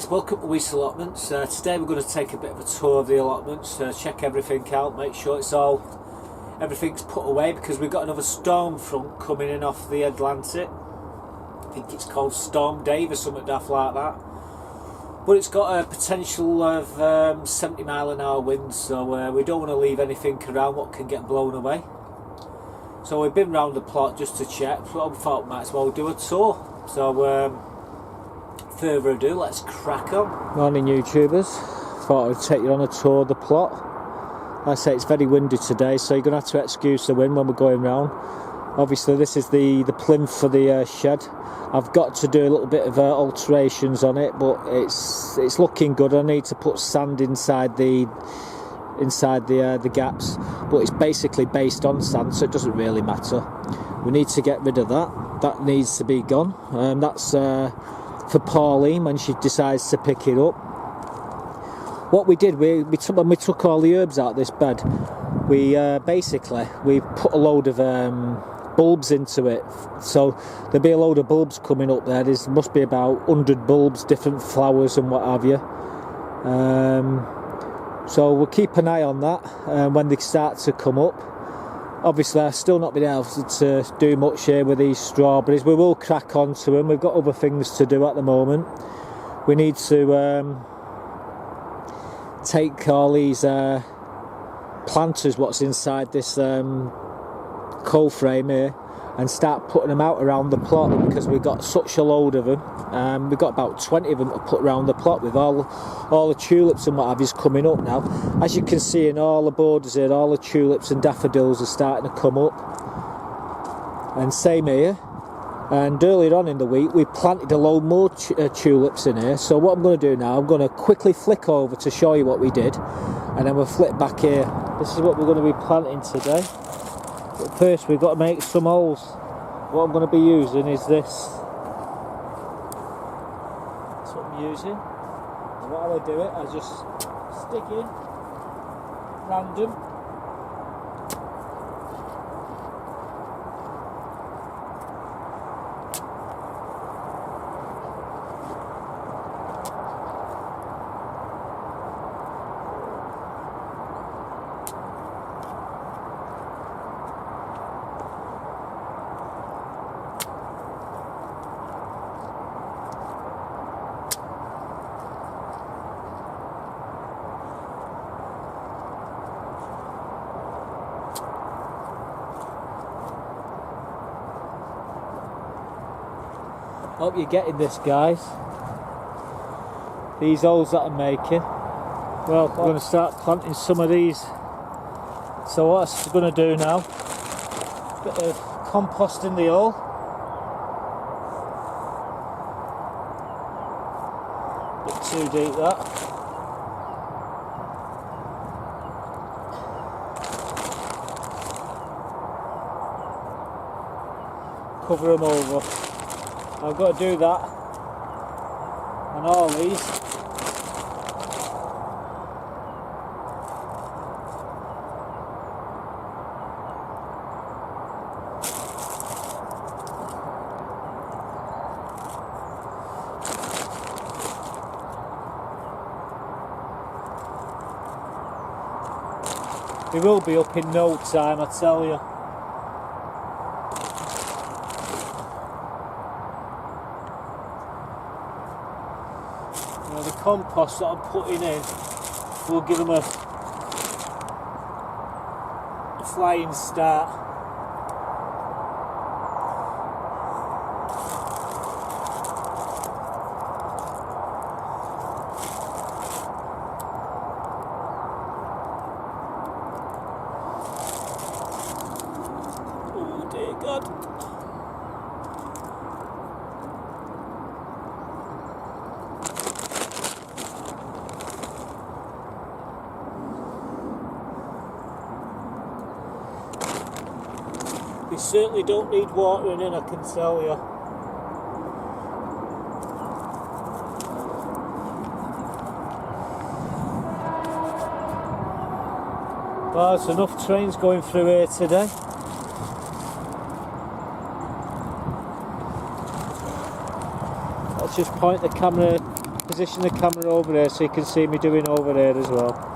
guys, welcome to Weaste Allotments. Today we're going to take a bit of a tour of the allotments, check everything out, make sure everything's put away, because we've got another storm front coming in off the Atlantic. I think it's called Storm Dave or something daft like that. But it's got a potential of 70 mile an hour winds, so we don't want to leave anything around what can get blown away. So we've been round the plot just to check, so we thought we might as well do a tour. So further ado, let's crack on. Morning YouTubers, thought I'd take you on a tour of the plot. Like I say, it's very windy today, so you're going to have to excuse the wind when we're going round. Obviously this is the plinth for the shed. I've got to do a little bit of alterations on it, but it's looking good. I need to put sand inside the gaps, but it's basically based on sand, so it doesn't really matter. We need to get rid of that needs to be gone. That's for Pauline when she decides to pick it up. What we did, when we took all the herbs out of this bed, we put a load of bulbs into it, so there'll be a load of bulbs coming up there. There must be about 100 bulbs, different flowers and what have you. So we'll keep an eye on that when they start to come up. Obviously I've still not been able to do much here with these strawberries. We will crack on to them. We've got other things to do at the moment. We need to take all these planters, what's inside this coal frame here, and start putting them out around the plot, because we've got such a load of them. We've got about 20 of them to put around the plot, with all the tulips and what have you coming up now. As you can see in all the borders here, all the tulips and daffodils are starting to come up, and same here. And earlier on in the week we planted a load more tulips in here. So what I'm going to do now, I'm going to quickly flick over to show you what we did, and then we'll flip back here. This is what we're going to be planting today. But first we've got to make some holes. What I'm going to be using is this. That's what I'm using. And while I do it, I just stick in random. Hope you're getting this, guys. These holes that I'm making. Well, I'm going to start planting some of these. So what I'm going to do now, a bit of compost in the hole. A bit too deep that. Cover them over. I've got to do that on all these. They will be up in no time, I tell you. The compost that I'm putting in will give them a flying start. Oh dear God. We certainly don't need watering in, I can tell you. Well, there's enough trains going through here today. Let's just point the camera position the camera over there so you can see me doing over there as well.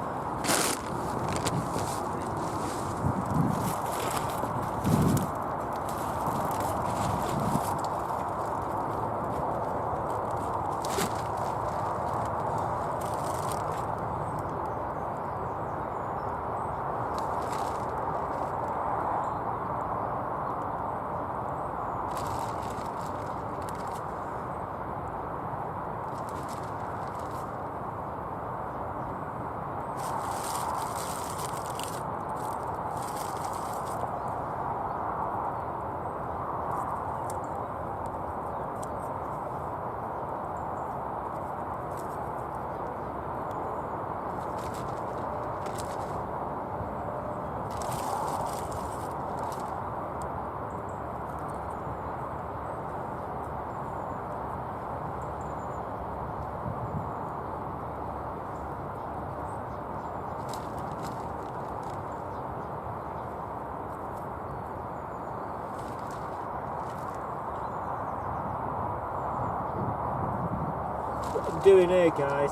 Doing here, guys,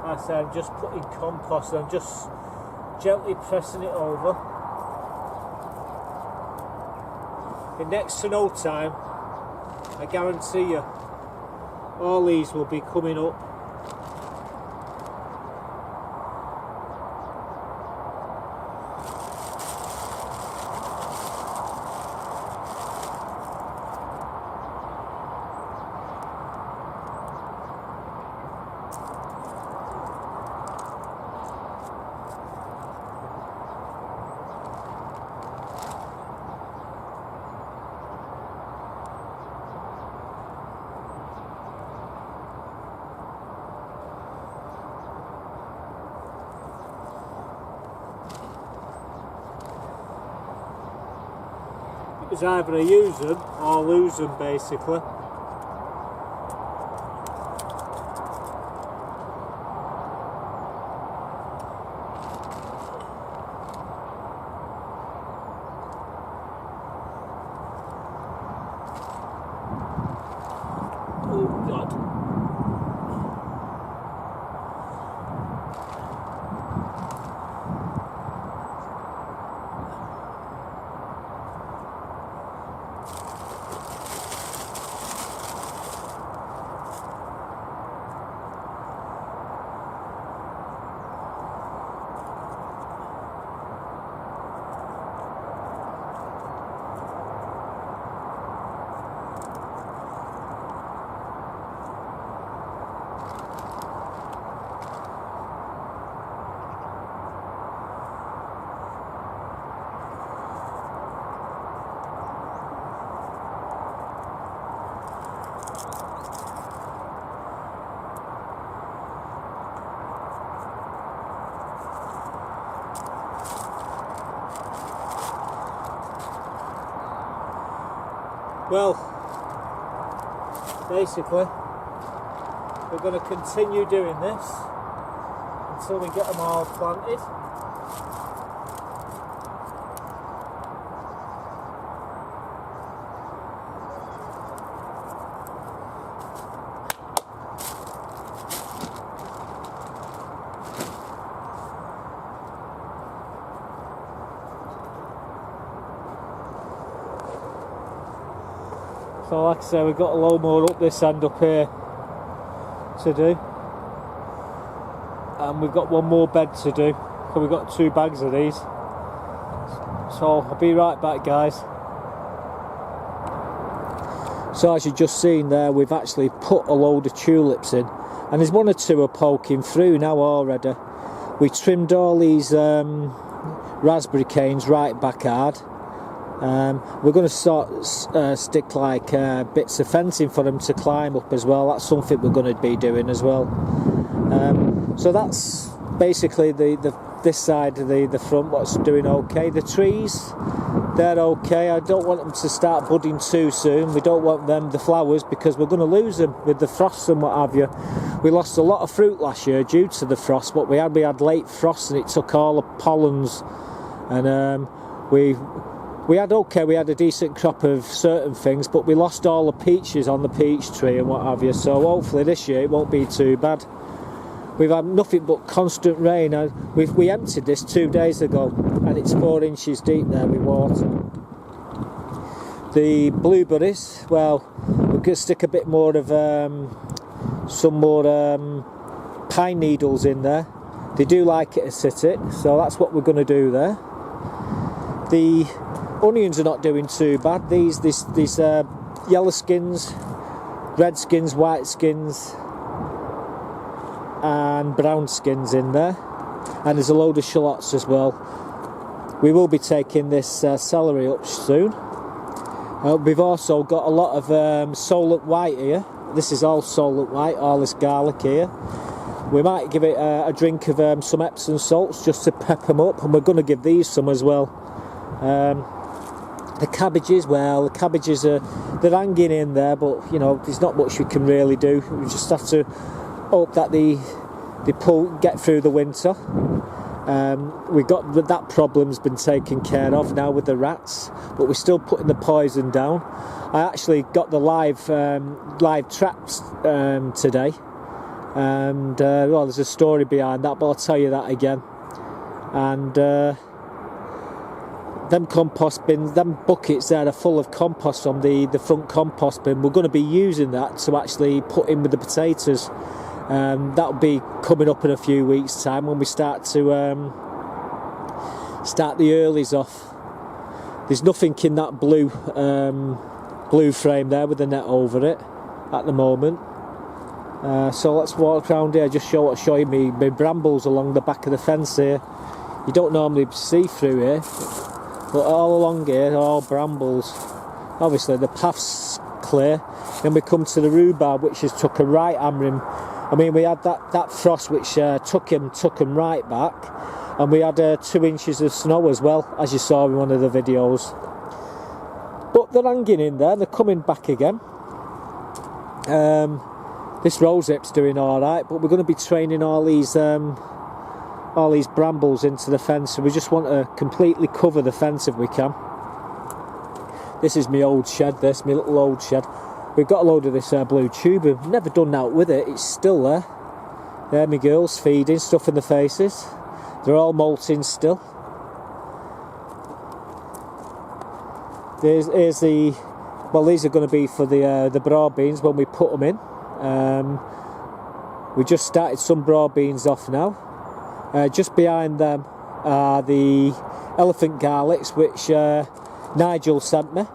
like I said, I'm just putting compost, I'm just gently pressing it over. In next to no time, I guarantee you, all these will be coming up. It's either I use them or lose them, basically. Oh God. Well, basically, we're going to continue doing this until we get them all planted. So like I say, we've got a load more up this end up here to do, and we've got one more bed to do, so we've got 2 bags of these. So I'll be right back, guys. So as you've just seen there, we've actually put a load of tulips in, and there's 1 or 2 are poking through now already. We trimmed all these raspberry canes right back hard. We're going to stick like bits of fencing for them to climb up as well. That's something we're going to be doing as well. So that's basically this side of the front, what's doing okay. The trees, they're okay. I don't want them to start budding too soon. We don't want the flowers, because we're going to lose them with the frost and what have you. We lost a lot of fruit last year due to the frost, but we had late frost and it took all the pollens, and we we had a decent crop of certain things, but we lost all the peaches on the peach tree and what have you, so hopefully this year it won't be too bad. We've had nothing but constant rain. We emptied this 2 days ago and it's 4 inches deep there with water. The blueberries, well, we're going to stick a bit more of some more pine needles in there. They do like it acidic, so that's what we're going to do there. The onions are not doing too bad. These yellow skins, red skins, white skins and brown skins in there, and there's a load of shallots as well. We will be taking this celery up soon. We've also got a lot of solent white here. This is all solent white, all this garlic here. We might give it a drink of some Epsom salts just to pep them up, and we're going to give these some as well. The cabbages, well, the cabbages they're hanging in there, but you know, there's not much we can really do. We just have to hope that they get through the winter. That problem's been taken care of now with the rats, but we're still putting the poison down. I actually got the live traps today, and well, there's a story behind that, but I'll tell you that again. And them compost bins, them buckets there are full of compost on the front compost bin. We're going to be using that to actually put in with the potatoes. That'll be coming up in a few weeks' time when we start to start the earlies off. There's nothing in that blue frame there with the net over it at the moment. So let's walk around here, just show you my brambles along the back of the fence here. You don't normally see through here, but all along here are all brambles. Obviously the path's clear. Then we come to the rhubarb, which has took a right hammering. I mean, we had that frost which took him right back, and we had 2 inches of snow as well, as you saw in one of the videos. But they're hanging in there, they're coming back again. This rosehip's doing all right, but we're going to be training all these brambles into the fence, so we just want to completely cover the fence if we can. This is my old shed, my little old shed. We've got a load of this blue tube. We've never done out with it. It's still there. There, my girls feeding stuff in the faces. They're all molting still. Here's the. Well, these are going to be for the broad beans when we put them in. We just started some broad beans off now. Just behind them are the elephant garlics, which Nigel sent me.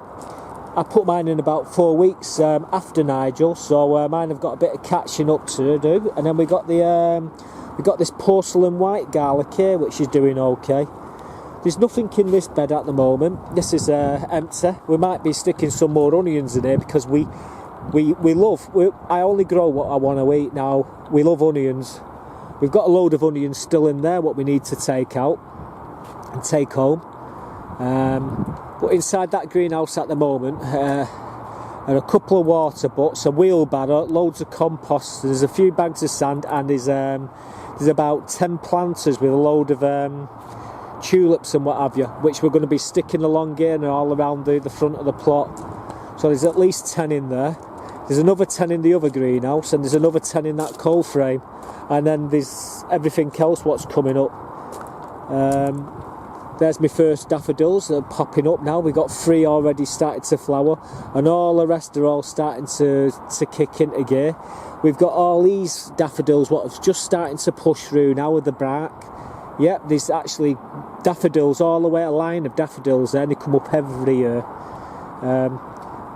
I put mine in about 4 weeks after Nigel, so mine have got a bit of catching up to do. And then we got this porcelain white garlic here, which is doing okay. There's nothing in this bed at the moment. This is empty. We might be sticking some more onions in here because I only grow what I want to eat now. We love onions. We've got a load of onions still in there, what we need to take out and take home. But inside that greenhouse at the moment are a couple of water butts, a wheelbarrow, loads of compost, there's a few bags of sand, and there's about 10 planters with a load of tulips and what have you, which we're going to be sticking along here and all around the front of the plot. So there's at least 10 in there. There's another 10 in the other greenhouse, and there's another 10 in that coal frame, and then there's everything else what's coming up. There's my first daffodils that are popping up now. We've got 3 already started to flower, and all the rest are all starting to kick into gear. We've got all these daffodils what are just starting to push through now with the bark. Yep, there's actually daffodils all the way, a line of daffodils there, and they come up every year.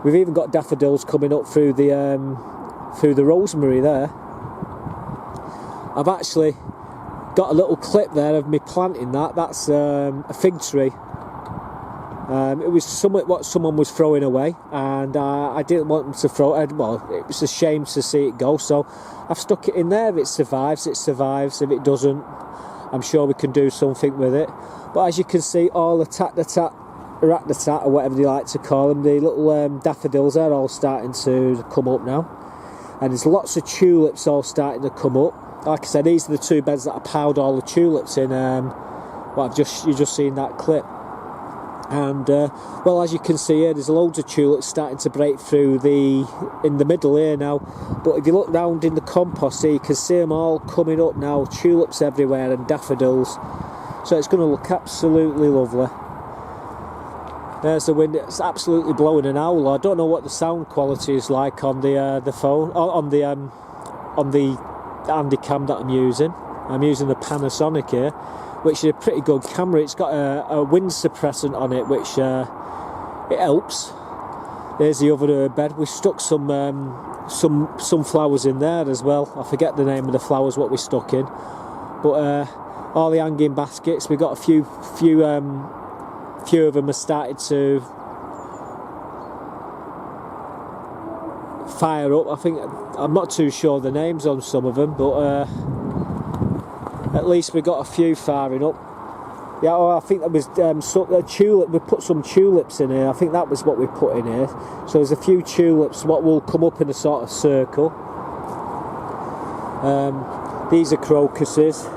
We've even got daffodils coming up through the rosemary there. I've actually got a little clip there of me planting that's a fig tree. It was somewhat what someone was throwing away, and I didn't want them to throw it. Well, it was a shame to see it go, so I've stuck it in there. If it survives, it survives. If it doesn't, I'm sure we can do something with it. But as you can see, all the tat-tat, rat-tat, or whatever they like to call them, the little daffodils are all starting to come up now. And there's lots of tulips all starting to come up. Like I said, these are the 2 beds that I piled all the tulips in. Well, you've just seen that clip. And well, as you can see here, there's loads of tulips starting to break through in the middle here now. But if you look round in the compost here, you can see them all coming up now, tulips everywhere and daffodils. So it's going to look absolutely lovely. There's the wind. It's absolutely blowing an howl. I don't know what the sound quality is like on the phone, on the Handycam that I'm using. I'm using the Panasonic here, which is a pretty good camera. It's got a wind suppressant on it, which it helps. There's the other herb bed. We stuck some flowers in there as well. I forget the name of the flowers what we stuck in, but all the hanging baskets. We got a few of them have started to fire up. I think I'm not too sure the names on some of them, but at least we got a few firing up. Yeah, I think that was tulip. We put some tulips in here. I think that was what we put in here. So there's a few tulips what will come up in a sort of circle. These are crocuses.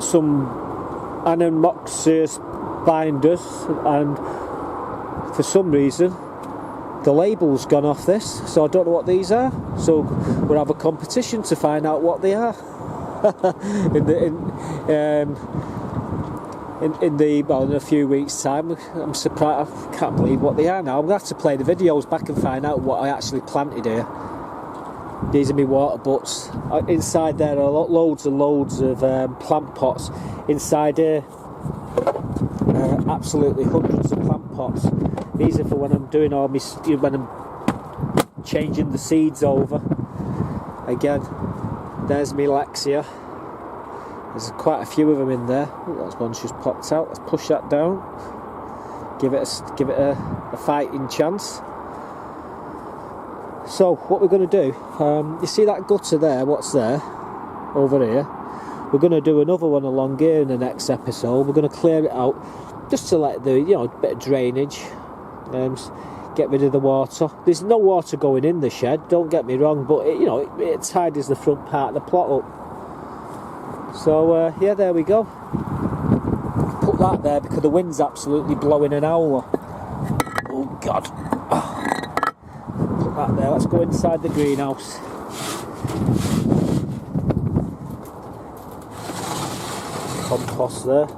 Some Anemoxeus binders, and for some reason the label's gone off this, so I don't know what these are. So we'll have a competition to find out what they are. in a few weeks' time. I'm surprised. I can't believe what they are now. I'm going to have to play the videos back and find out what I actually planted here. These are my water butts. Inside there are loads and loads of plant pots. Inside here, absolutely hundreds of plant pots. These are for when I'm doing all my, when I'm changing the seeds over. Again, there's my Lexia. There's quite a few of them in there. Oh, that one's just popped out. Let's push that down. Give it a fighting chance. So what we're going to do, you see that gutter there, what's there, over here, we're going to do another one along here in the next episode. We're going to clear it out, just to let the, bit of drainage, get rid of the water. There's no water going in the shed, don't get me wrong, but it tidies the front part of the plot up. So yeah, there we go. Put that there because the wind's absolutely blowing an howler. Oh God. That there. Let's go inside the greenhouse. Compost there.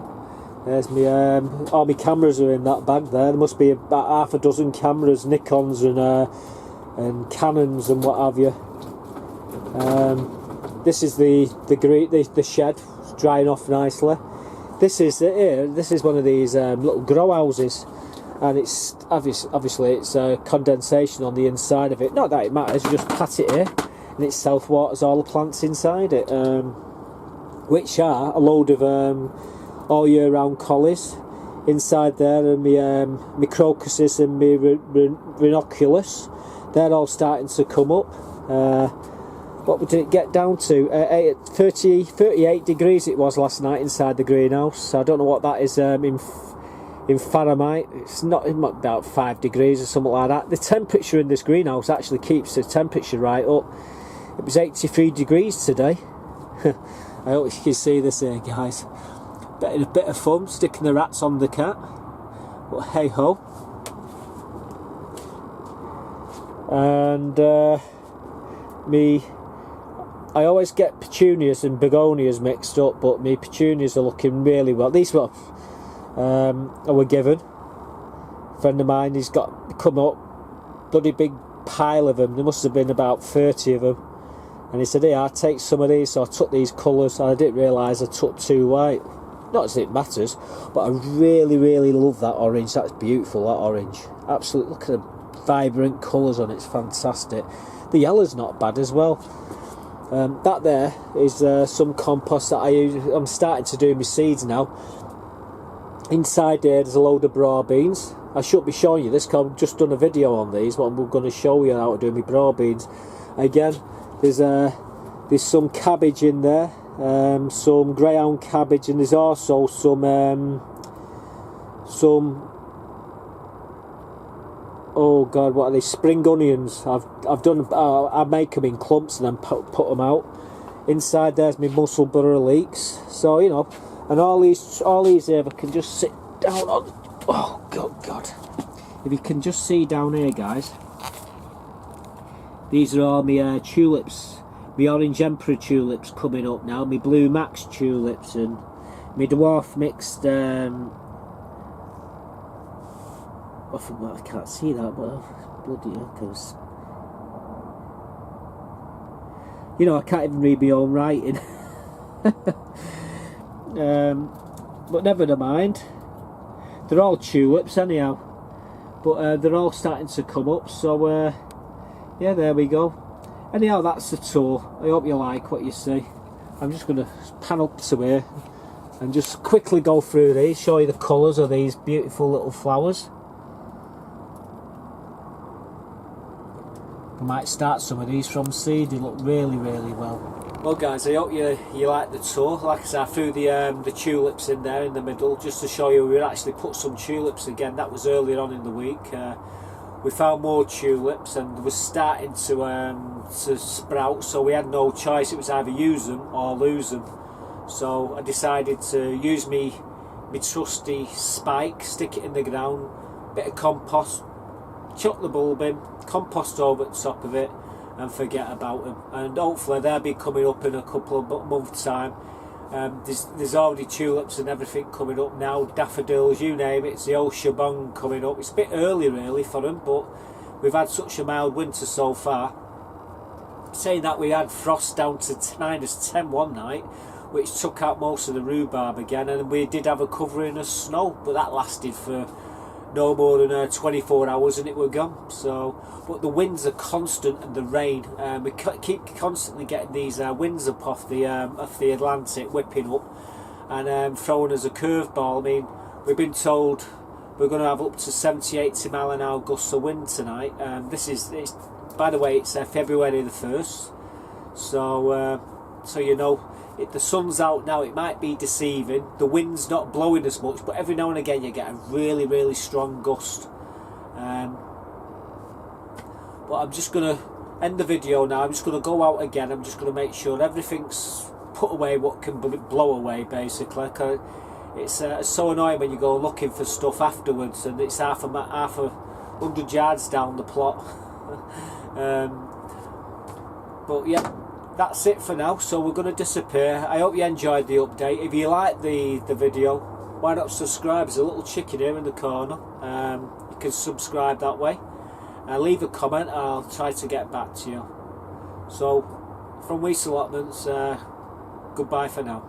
There's me. All my cameras are in that bag there. There must be about half a dozen cameras, Nikons and Canons and what have you. This is the shed. It's drying off nicely. This is one of these little grow houses. And it's obviously it's condensation on the inside of it. Not that it matters, you just pat it here and it self-waters all the plants inside it, which are a load of all year round collies. Inside there are my crocuses and my ranunculus. They're all starting to come up. What did it get down to? 38 degrees it was last night inside the greenhouse. So I don't know what that is in Fahrenheit. It's not about 5 degrees or something like that. The temperature in this greenhouse actually keeps the temperature right up. It was 83 degrees today. I hope you can see this here, guys. A bit of fun sticking the rats on the cat, but hey ho. And I always get petunias and begonias mixed up, but me petunias are looking really well. These were were given. A friend of mine, he's come up, bloody big pile of them. There must have been about 30 of them, and he said, "Hey, I'll take some of these." So I took these colours, and I didn't realise I took 2 white. Not as it matters, but I really, really love that orange. That's beautiful, that orange. Absolutely, look at the vibrant colours on it. It's fantastic. The yellow's not bad as well. That there is some compost that I use. I'm starting to do my seeds now. Inside there, there's a load of broad beans. I should be showing you this because I've just done a video on these, but I'm going to show you how to do my broad beans. Again, there's some cabbage in there, some greyhound cabbage, and there's also some oh God, what are they? Spring onions. I make them in clumps and then put them out. Inside there's my musselburgh leeks. So And all these here, if I can just sit down on. Oh God! If you can just see down here, guys, these are all my tulips, my orange emperor tulips coming up now, my blue max tulips, and my dwarf mixed. I can't see that, but bloody hell, because you know I can't even read my own writing. But never mind. They're all tulips anyhow, but they're all starting to come up. So yeah, there we go. Anyhow, that's the tour. I hope you like what you see. I'm just going to pan up to here and just quickly go through these, show you the colours of these beautiful little flowers. I might start some of these from seed. They look really well. Well guys, I hope you like the tour. Like I said, I threw the tulips in there in the middle just to show you we actually put some tulips again. That was earlier on in the week. We found more tulips and they were starting to sprout, so we had no choice. It was either use them or lose them. So I decided to use me trusty spike, stick it in the ground, bit of compost, chuck the bulb in, compost over the top of it, and forget about them. And hopefully they'll be coming up in a couple of months' time. There's already tulips and everything coming up now, daffodils, you name it. It's the whole shebang coming up. It's a bit early really for them, but we've had such a mild winter so far. Saying that, we had frost down to -10 one night, which took out most of the rhubarb again, and we did have a covering of snow, but that lasted for no more than 24 hours and it were gone. So, but the winds are constant and the rain. We keep constantly getting these winds up off the Atlantic, whipping up and throwing us a curveball. I mean, we've been told we're going to have up to 70-80 mile an hour gusts of wind tonight. It's by the way, it's February the 1st, so so you know. The sun's out now, it might be deceiving, the wind's not blowing as much, but every now and again you get a really strong gust. But I'm just going to end the video now. I'm just going to go out again. I'm just going to make sure everything's put away what can blow away, basically. It's so annoying when you go looking for stuff afterwards and it's half a 100 yards down the plot. But yeah, that's it for now, so we're going to disappear. I hope you enjoyed the update. If you like the video, why not subscribe? There's a little chicken here in the corner. You can subscribe that way. Leave a comment, I'll try to get back to you. So, from Weaste Allotments, goodbye for now.